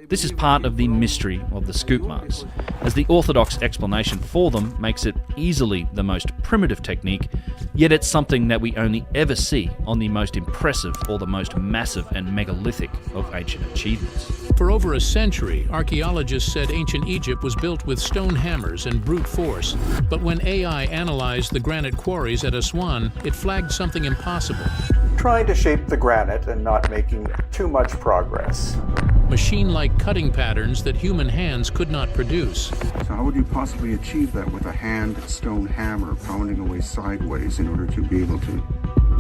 This is part of the mystery of the scoop marks, as the orthodox explanation for them makes it easily the most primitive technique, yet it's something that we only ever see on the most impressive or the most massive and megalithic of ancient achievements. For over a century, archaeologists said ancient Egypt was built with stone hammers and brute force, but when AI analyzed the granite quarries at Aswan, it flagged something impossible. Trying to shape the granite and not making too much progress. Machine-like cutting patterns that human hands could not produce. So how would you possibly achieve that with a hand stone hammer pounding away sideways in order to be able to?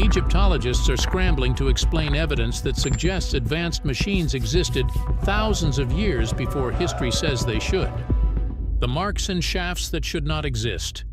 Egyptologists are scrambling to explain evidence that suggests advanced machines existed thousands of years before history says they should. The marks and shafts that should not exist.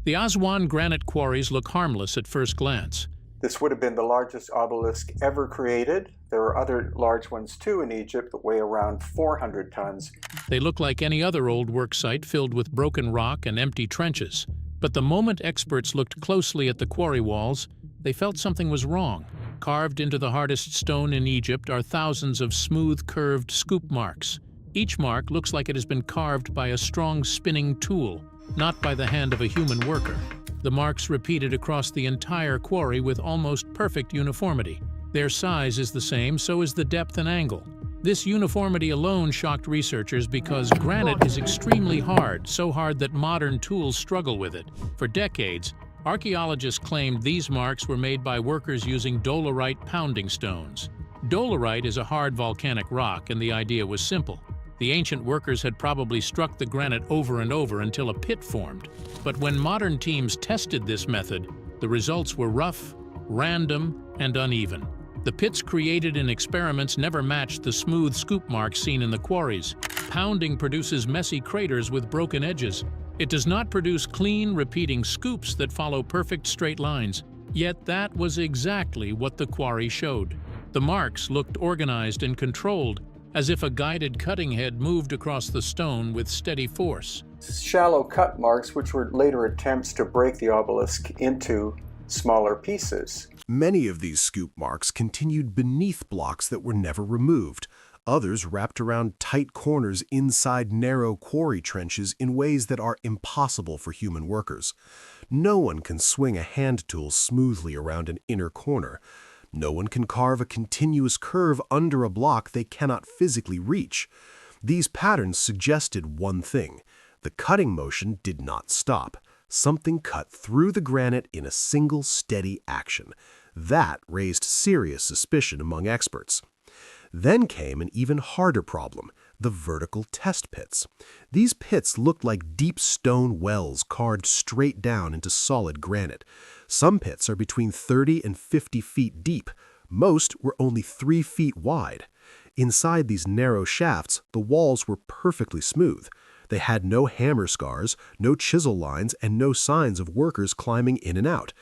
The Aswan granite quarries look harmless at first glance. This would have been the largest obelisk ever created. There are other large ones too in Egypt that weigh around 400 tons. They look like any other old work site filled with broken rock and empty trenches. But the moment experts looked closely at the quarry walls, they felt something was wrong. Carved into the hardest stone in Egypt are thousands of smooth, curved scoop marks. Each mark looks like it has been carved by a strong spinning tool, not by the hand of a human worker. The marks repeated across the entire quarry with almost perfect uniformity. Their size is the same, so is the depth and angle. This uniformity alone shocked researchers because granite is extremely hard, so hard that modern tools struggle with it. For decades, archaeologists claimed these marks were made by workers using dolerite pounding stones. Dolerite is a hard volcanic rock, and the idea was simple. The ancient workers had probably struck the granite over and over until a pit formed. But when modern teams tested this method, the results were rough, random, and uneven. The pits created in experiments never matched the smooth scoop marks seen in the quarries. Pounding produces messy craters with broken edges. It does not produce clean, repeating scoops that follow perfect straight lines. Yet that was exactly what the quarry showed. The marks looked organized and controlled, as if a guided cutting head moved across the stone with steady force. Shallow cut marks, which were later attempts to break the obelisk into smaller pieces. Many of these scoop marks continued beneath blocks that were never removed. Others wrapped around tight corners inside narrow quarry trenches in ways that are impossible for human workers. No one can swing a hand tool smoothly around an inner corner. No one can carve a continuous curve under a block they cannot physically reach. These patterns suggested one thing. The cutting motion did not stop. Something cut through the granite in a single steady action. That raised serious suspicion among experts. Then came an even harder problem, the vertical test pits. These pits looked like deep stone wells carved straight down into solid granite. Some pits are between 30 and 50 feet deep. Most were only 3 feet wide. Inside these narrow shafts, the walls were perfectly smooth. They had no hammer scars, no chisel lines, and no signs of workers climbing in and out.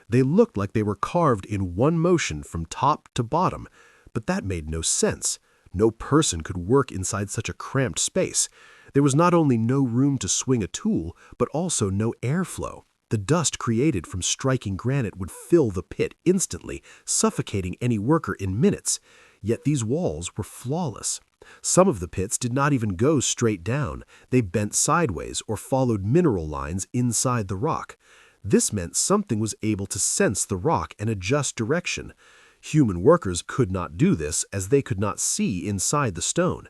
They looked like they were carved in one motion from top to bottom. But that made no sense. No person could work inside such a cramped space. There was not only no room to swing a tool, but also no airflow. The dust created from striking granite would fill the pit instantly, suffocating any worker in minutes. Yet these walls were flawless. Some of the pits did not even go straight down. They bent sideways or followed mineral lines inside the rock. This meant something was able to sense the rock and adjust direction. Human workers could not do this as they could not see inside the stone.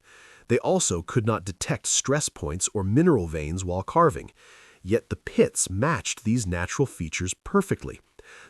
They also could not detect stress points or mineral veins while carving. Yet the pits matched these natural features perfectly.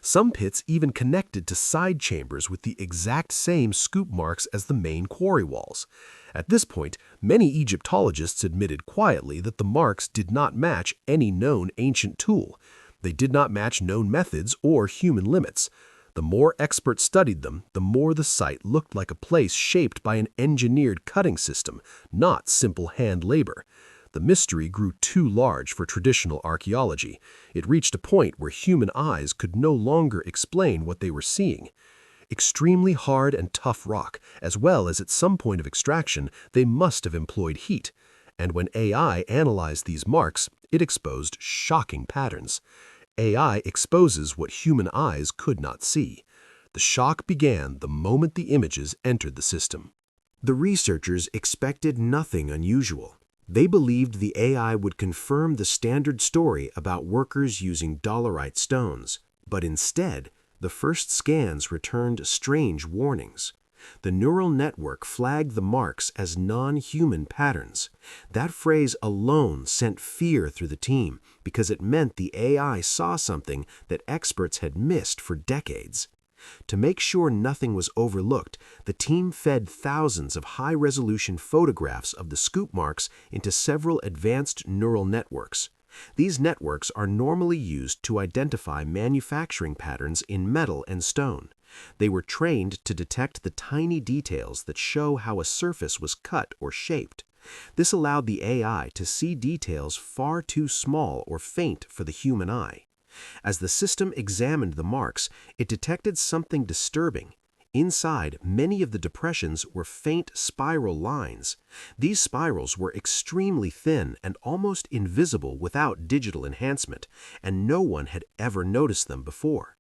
Some pits even connected to side chambers with the exact same scoop marks as the main quarry walls. At this point, many Egyptologists admitted quietly that the marks did not match any known ancient tool. They did not match known methods or human limits. The more experts studied them, the more the site looked like a place shaped by an engineered cutting system, not simple hand labor. The mystery grew too large for traditional archaeology. It reached a point where human eyes could no longer explain what they were seeing. Extremely hard and tough rock, as well as at some point of extraction, they must have employed heat. And when AI analyzed these marks, it exposed shocking patterns. AI exposes what human eyes could not see. The shock began the moment the images entered the system. The researchers expected nothing unusual. They believed the AI would confirm the standard story about workers using dolerite stones, but instead, the first scans returned strange warnings. The neural network flagged the marks as non-human patterns. That phrase alone sent fear through the team because it meant the AI saw something that experts had missed for decades. To make sure nothing was overlooked, the team fed thousands of high-resolution photographs of the scoop marks into several advanced neural networks. These networks are normally used to identify manufacturing patterns in metal and stone. They were trained to detect the tiny details that show how a surface was cut or shaped. This allowed the AI to see details far too small or faint for the human eye. As the system examined the marks, it detected something disturbing. Inside, many of the depressions were faint spiral lines. These spirals were extremely thin and almost invisible without digital enhancement, and no one had ever noticed them before.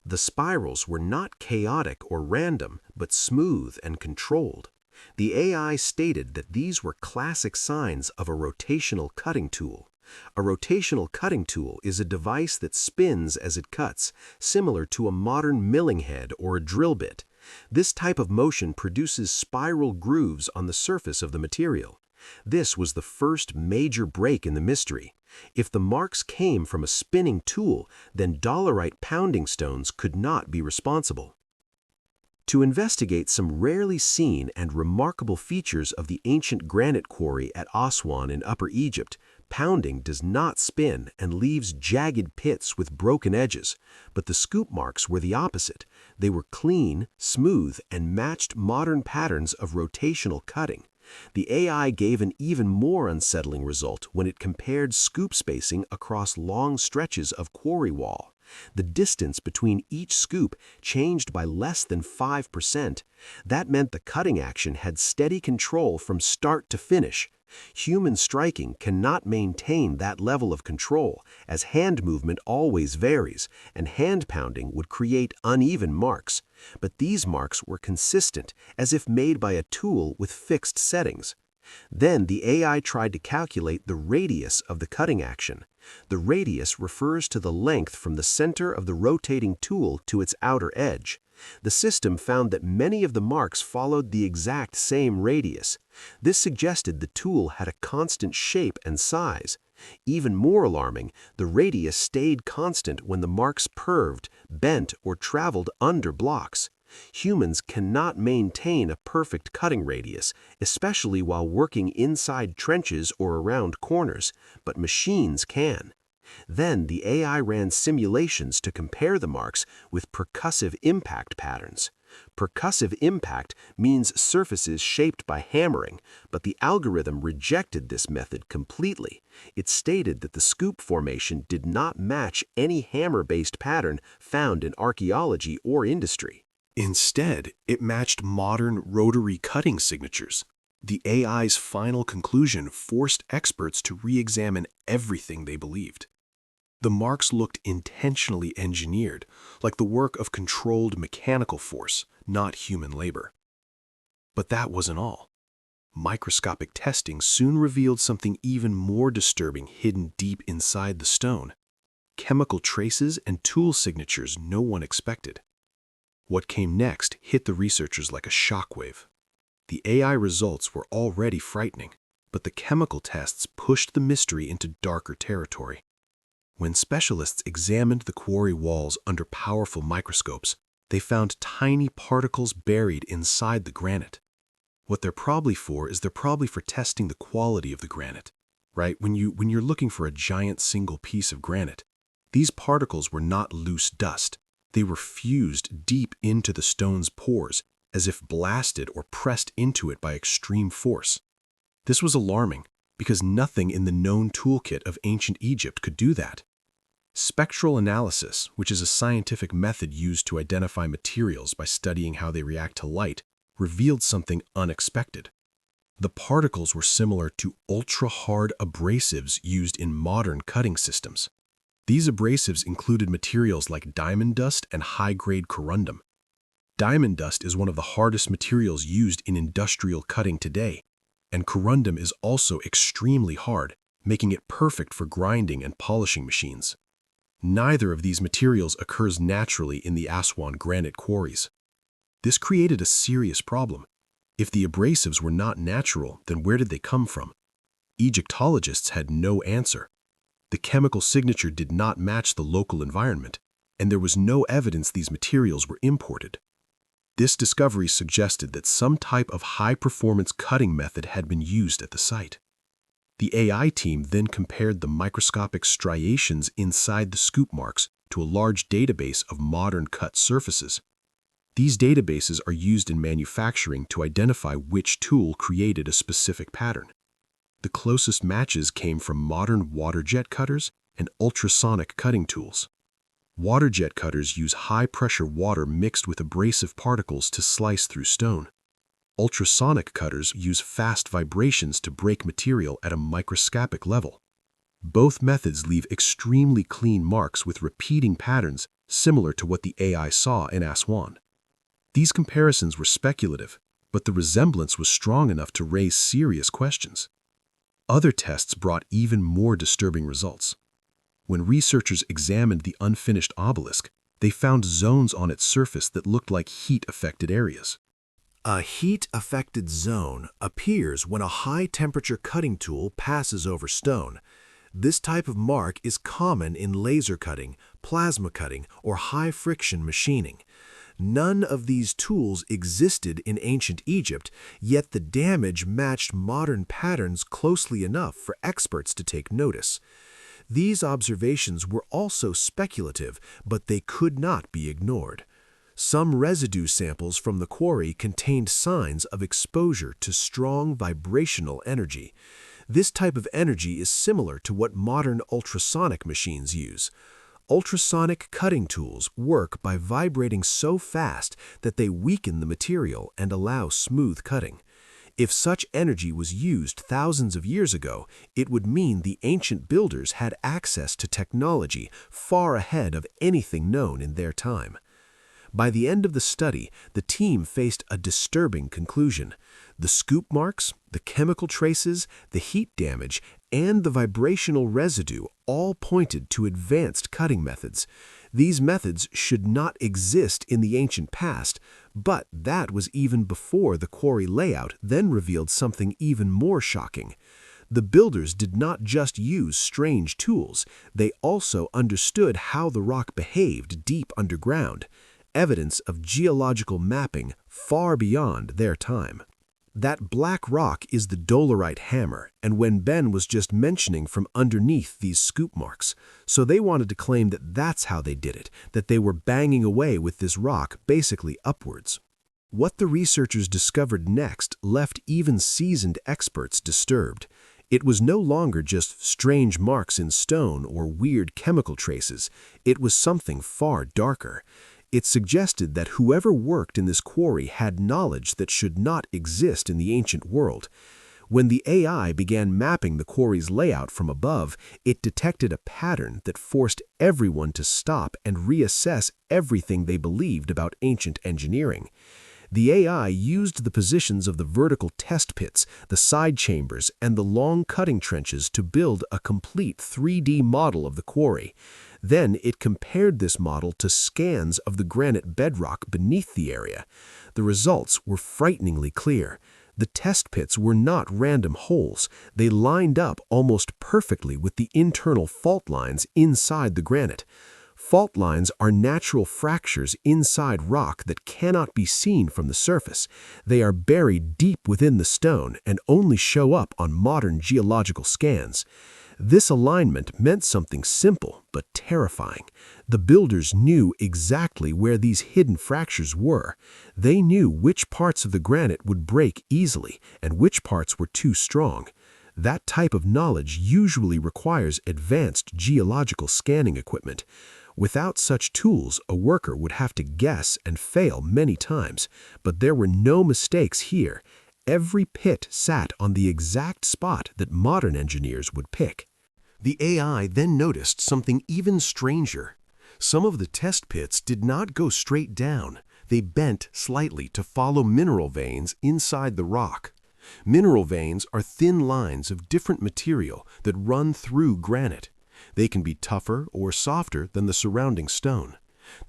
The spirals were not chaotic or random, but smooth and controlled. The AI stated that these were classic signs of a rotational cutting tool. A rotational cutting tool is a device that spins as it cuts, similar to a modern milling head or a drill bit. This type of motion produces spiral grooves on the surface of the material. This was the first major break in the mystery. If the marks came from a spinning tool, then dolerite pounding stones could not be responsible. To investigate some rarely seen and remarkable features of the ancient granite quarry at Aswan in Upper Egypt, pounding does not spin and leaves jagged pits with broken edges, but the scoop marks were the opposite. They were clean, smooth, and matched modern patterns of rotational cutting. The AI gave an even more unsettling result when it compared scoop spacing across long stretches of quarry wall. The distance between each scoop changed by less than 5%. That meant the cutting action had steady control from start to finish. Human striking cannot maintain that level of control, as hand movement always varies, and hand pounding would create uneven marks. But these marks were consistent, as if made by a tool with fixed settings. Then the AI tried to calculate the radius of the cutting action. The radius refers to the length from the center of the rotating tool to its outer edge. The system found that many of the marks followed the exact same radius. This suggested the tool had a constant shape and size. Even more alarming, the radius stayed constant when the marks curved, bent, or traveled under blocks. Humans cannot maintain a perfect cutting radius, especially while working inside trenches or around corners, but machines can. Then the AI ran simulations to compare the marks with percussive impact patterns. Percussive impact means surfaces shaped by hammering, but the algorithm rejected this method completely. It stated that the scoop formation did not match any hammer-based pattern found in archaeology or industry. Instead, it matched modern rotary cutting signatures. The AI's final conclusion forced experts to re-examine everything they believed. The marks looked intentionally engineered, like the work of controlled mechanical force, not human labor. But that wasn't all. Microscopic testing soon revealed something even more disturbing hidden deep inside the stone: chemical traces and tool signatures no one expected. What came next hit the researchers like a shockwave. The AI results were already frightening, but the chemical tests pushed the mystery into darker territory. When specialists examined the quarry walls under powerful microscopes, they found tiny particles buried inside the granite. What they're probably for testing the quality of the granite, right? When you're looking for a giant single piece of granite, these particles were not loose dust. They were fused deep into the stone's pores, as if blasted or pressed into it by extreme force. This was alarming, because nothing in the known toolkit of ancient Egypt could do that. Spectral analysis, which is a scientific method used to identify materials by studying how they react to light, revealed something unexpected. The particles were similar to ultra-hard abrasives used in modern cutting systems. These abrasives included materials like diamond dust and high-grade corundum. Diamond dust is one of the hardest materials used in industrial cutting today, and corundum is also extremely hard, making it perfect for grinding and polishing machines. Neither of these materials occurs naturally in the Aswan granite quarries. This created a serious problem. If the abrasives were not natural, then where did they come from? Egyptologists had no answer. The chemical signature did not match the local environment, and there was no evidence these materials were imported. This discovery suggested that some type of high-performance cutting method had been used at the site. The AI team then compared the microscopic striations inside the scoop marks to a large database of modern cut surfaces. These databases are used in manufacturing to identify which tool created a specific pattern. The closest matches came from modern water jet cutters and ultrasonic cutting tools. Water jet cutters use high-pressure water mixed with abrasive particles to slice through stone. Ultrasonic cutters use fast vibrations to break material at a microscopic level. Both methods leave extremely clean marks with repeating patterns similar to what the AI saw in Aswan. These comparisons were speculative, but the resemblance was strong enough to raise serious questions. Other tests brought even more disturbing results. When researchers examined the unfinished obelisk, they found zones on its surface that looked like heat-affected areas. A heat-affected zone appears when a high-temperature cutting tool passes over stone. This type of mark is common in laser cutting, plasma cutting, or high-friction machining. None of these tools existed in ancient Egypt, yet the damage matched modern patterns closely enough for experts to take notice. These observations were also speculative, but they could not be ignored. Some residue samples from the quarry contained signs of exposure to strong vibrational energy. This type of energy is similar to what modern ultrasonic machines use. Ultrasonic cutting tools work by vibrating so fast that they weaken the material and allow smooth cutting. If such energy was used thousands of years ago, it would mean the ancient builders had access to technology far ahead of anything known in their time. By the end of the study, the team faced a disturbing conclusion. The scoop marks, the chemical traces, the heat damage, and the vibrational residue all pointed to advanced cutting methods. These methods should not exist in the ancient past, but that was even before the quarry layout then revealed something even more shocking. The builders did not just use strange tools, they also understood how the rock behaved deep underground. Evidence of geological mapping far beyond their time. That black rock is the dolerite hammer, and when Ben was just mentioning from underneath these scoop marks, so they wanted to claim that that's how they did it, that they were banging away with this rock basically upwards. What the researchers discovered next left even seasoned experts disturbed. It was no longer just strange marks in stone or weird chemical traces. It was something far darker. It suggested that whoever worked in this quarry had knowledge that should not exist in the ancient world. When the AI began mapping the quarry's layout from above, it detected a pattern that forced everyone to stop and reassess everything they believed about ancient engineering. The AI used the positions of the vertical test pits, the side chambers, and the long cutting trenches to build a complete 3D model of the quarry. Then it compared this model to scans of the granite bedrock beneath the area. The results were frighteningly clear. The test pits were not random holes. They lined up almost perfectly with the internal fault lines inside the granite. Fault lines are natural fractures inside rock that cannot be seen from the surface. They are buried deep within the stone and only show up on modern geological scans. This alignment meant something simple but terrifying. The builders knew exactly where these hidden fractures were. They knew which parts of the granite would break easily and which parts were too strong. That type of knowledge usually requires advanced geological scanning equipment. Without such tools, a worker would have to guess and fail many times, but there were no mistakes here. Every pit sat on the exact spot that modern engineers would pick. The AI then noticed something even stranger. Some of the test pits did not go straight down. They bent slightly to follow mineral veins inside the rock. Mineral veins are thin lines of different material that run through granite. They can be tougher or softer than the surrounding stone.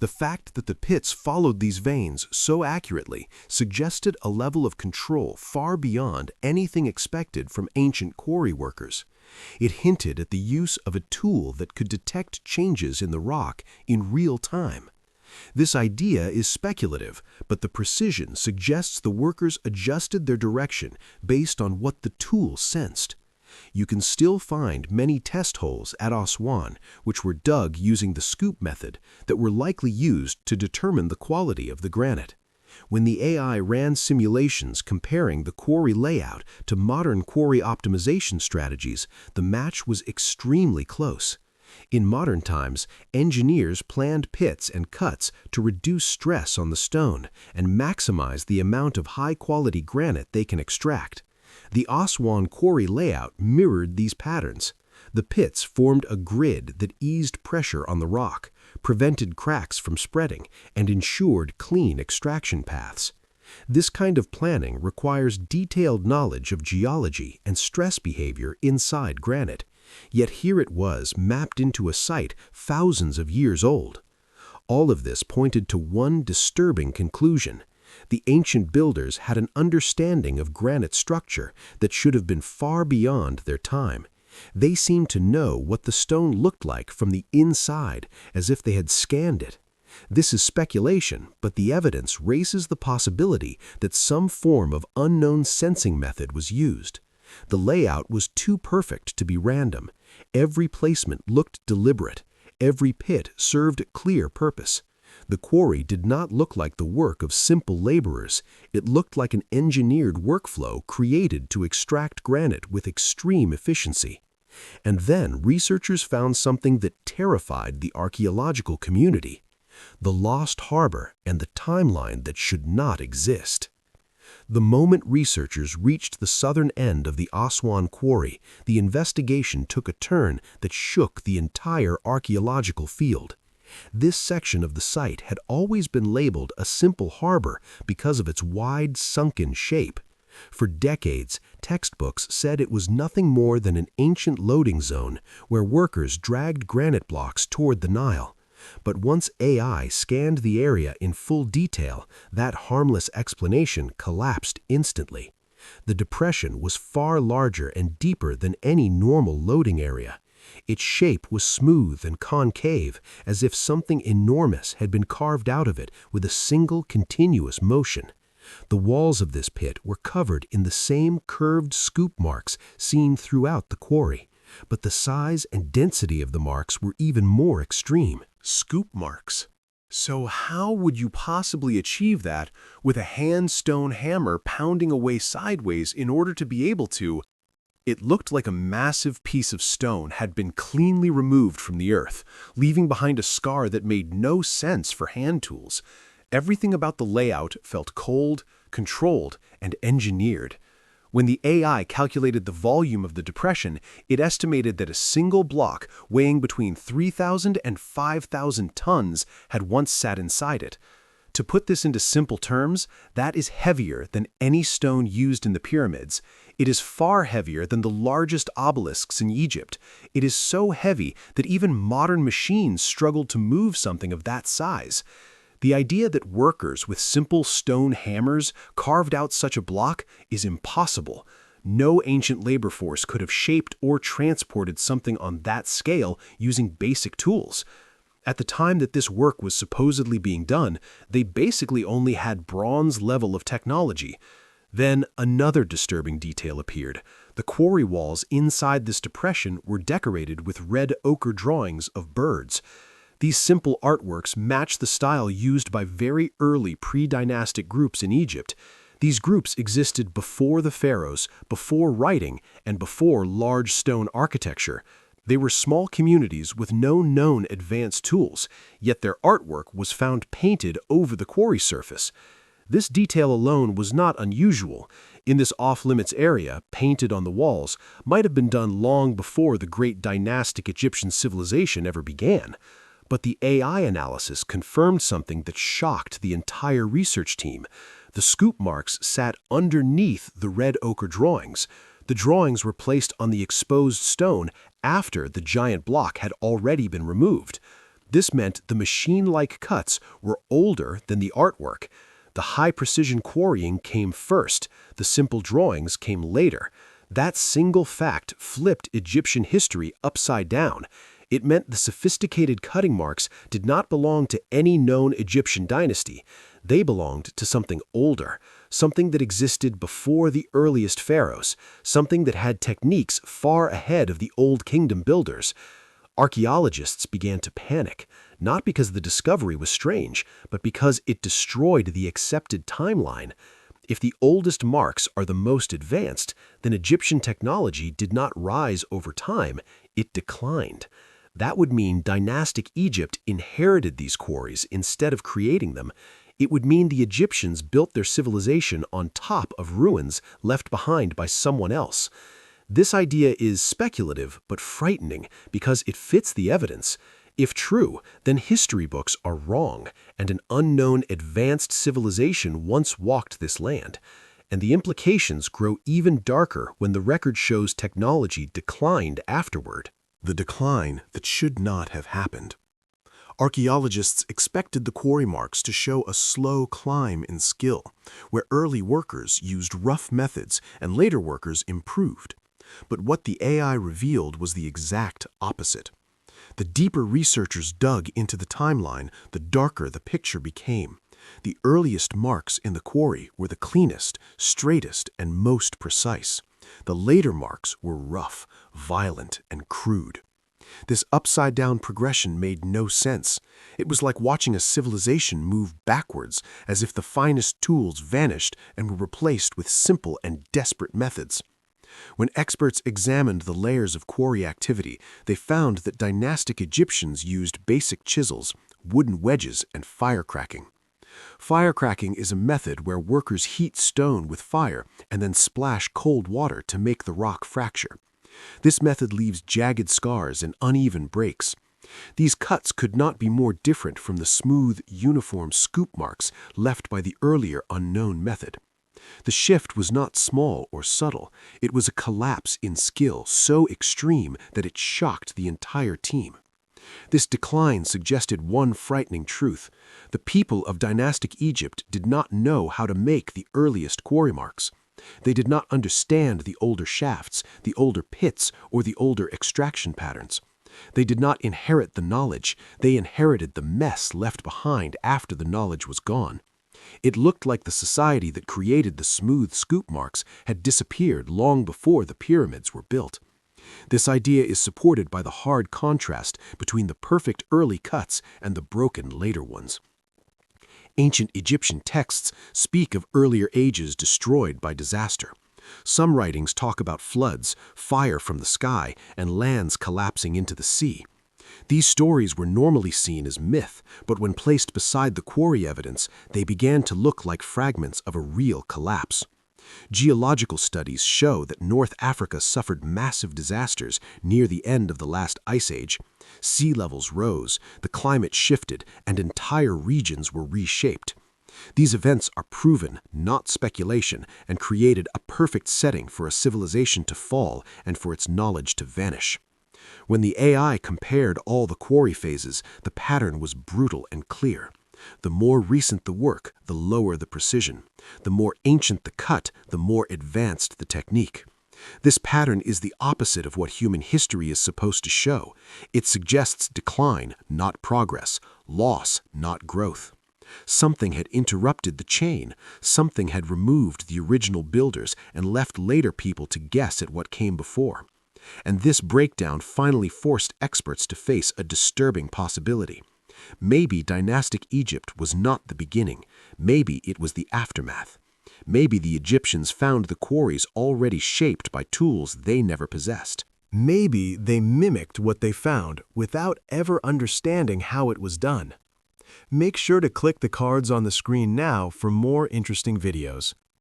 The fact that the pits followed these veins so accurately suggested a level of control far beyond anything expected from ancient quarry workers. It hinted at the use of a tool that could detect changes in the rock in real time. This idea is speculative, but the precision suggests the workers adjusted their direction based on what the tool sensed. You can still find many test holes at Aswan, which were dug using the scoop method, that were likely used to determine the quality of the granite. When the AI ran simulations comparing the quarry layout to modern quarry optimization strategies, the match was extremely close. In modern times, engineers planned pits and cuts to reduce stress on the stone and maximize the amount of high-quality granite they can extract. The Aswan quarry layout mirrored these patterns. The pits formed a grid that eased pressure on the rock, prevented cracks from spreading, and ensured clean extraction paths. This kind of planning requires detailed knowledge of geology and stress behavior inside granite. Yet here it was, mapped into a site thousands of years old. All of this pointed to one disturbing conclusion. The ancient builders had an understanding of granite structure that should have been far beyond their time. They seemed to know what the stone looked like from the inside, as if they had scanned it. This is speculation, but the evidence raises the possibility that some form of unknown sensing method was used. The layout was too perfect to be random. Every placement looked deliberate. Every pit served a clear purpose. The quarry did not look like the work of simple laborers. It looked like an engineered workflow created to extract granite with extreme efficiency. And then researchers found something that terrified the archaeological community: the lost harbor and the timeline that should not exist. The moment researchers reached the southern end of the Aswan quarry, the investigation took a turn that shook the entire archaeological field. This section of the site had always been labeled a simple harbor because of its wide, sunken shape. For decades, textbooks said it was nothing more than an ancient loading zone where workers dragged granite blocks toward the Nile. But once AI scanned the area in full detail, that harmless explanation collapsed instantly. The depression was far larger and deeper than any normal loading area. Its shape was smooth and concave, as if something enormous had been carved out of it with a single continuous motion. The walls of this pit were covered in the same curved scoop marks seen throughout the quarry, but the size and density of the marks were even more extreme. Scoop marks. So how would you possibly achieve that with a hand-stone hammer pounding away sideways in order to be able to? It looked like a massive piece of stone had been cleanly removed from the earth, leaving behind a scar that made no sense for hand tools. Everything about the layout felt cold, controlled, and engineered. When the AI calculated the volume of the depression, it estimated that a single block weighing between 3,000 and 5,000 tons had once sat inside it. To put this into simple terms, that is heavier than any stone used in the pyramids. It is far heavier than the largest obelisks in Egypt. It is so heavy that even modern machines struggled to move something of that size. The idea that workers with simple stone hammers carved out such a block is impossible. No ancient labor force could have shaped or transported something on that scale using basic tools. At the time that this work was supposedly being done, they basically only had bronze level of technology. Then another disturbing detail appeared. The quarry walls inside this depression were decorated with red ochre drawings of birds. These simple artworks match the style used by very early pre-dynastic groups in Egypt. These groups existed before the pharaohs, before writing, and before large stone architecture. They were small communities with no known advanced tools, yet their artwork was found painted over the quarry surface. This detail alone was not unusual. In this off-limits area, painted on the walls might have been done long before the great dynastic Egyptian civilization ever began. But the AI analysis confirmed something that shocked the entire research team. The scoop marks sat underneath the red ochre drawings. The drawings were placed on the exposed stone after the giant block had already been removed. This meant the machine-like cuts were older than the artwork. The high-precision quarrying came first. The simple drawings came later. That single fact flipped Egyptian history upside down. It meant the sophisticated cutting marks did not belong to any known Egyptian dynasty. They belonged to something older, something that existed before the earliest pharaohs, something that had techniques far ahead of the Old Kingdom builders. Archaeologists began to panic, not because the discovery was strange, but because it destroyed the accepted timeline. If the oldest marks are the most advanced, then Egyptian technology did not rise over time, it declined. That would mean dynastic Egypt inherited these quarries instead of creating them. It would mean the Egyptians built their civilization on top of ruins left behind by someone else. This idea is speculative but frightening because it fits the evidence. If true, then history books are wrong, and an unknown advanced civilization once walked this land. And the implications grow even darker when the record shows technology declined afterward. The decline that should not have happened. Archaeologists expected the quarry marks to show a slow climb in skill, where early workers used rough methods and later workers improved. But what the AI revealed was the exact opposite. The deeper researchers dug into the timeline, the darker the picture became. The earliest marks in the quarry were the cleanest, straightest, and most precise. The later marks were rough, violent, and crude. This upside-down progression made no sense. It was like watching a civilization move backwards, as if the finest tools vanished and were replaced with simple and desperate methods. When experts examined the layers of quarry activity, they found that dynastic Egyptians used basic chisels, wooden wedges, and firecracking. Firecracking is a method where workers heat stone with fire and then splash cold water to make the rock fracture. This method leaves jagged scars and uneven breaks. These cuts could not be more different from the smooth, uniform scoop marks left by the earlier unknown method. The shift was not small or subtle. It was a collapse in skill so extreme that it shocked the entire team. This decline suggested one frightening truth. The people of dynastic Egypt did not know how to make the earliest quarry marks. They did not understand the older shafts, the older pits, or the older extraction patterns. They did not inherit the knowledge. They inherited the mess left behind after the knowledge was gone. It looked like the society that created the smooth scoop marks had disappeared long before the pyramids were built. This idea is supported by the hard contrast between the perfect early cuts and the broken later ones. Ancient Egyptian texts speak of earlier ages destroyed by disaster. Some writings talk about floods, fire from the sky, and lands collapsing into the sea. These stories were normally seen as myth, but when placed beside the quarry evidence, they began to look like fragments of a real collapse. Geological studies show that North Africa suffered massive disasters near the end of the last ice age. Sea levels rose, the climate shifted, and entire regions were reshaped. These events are proven, not speculation, and created a perfect setting for a civilization to fall and for its knowledge to vanish. When the AI compared all the quarry phases, the pattern was brutal and clear. The more recent the work, the lower the precision. The more ancient the cut, the more advanced the technique. This pattern is the opposite of what human history is supposed to show. It suggests decline, not progress, loss, not growth. Something had interrupted the chain. Something had removed the original builders and left later people to guess at what came before. And this breakdown finally forced experts to face a disturbing possibility. Maybe dynastic Egypt was not the beginning. Maybe it was the aftermath. Maybe the Egyptians found the quarries already shaped by tools they never possessed. Maybe they mimicked what they found without ever understanding how it was done. Make sure to click the cards on the screen now for more interesting videos.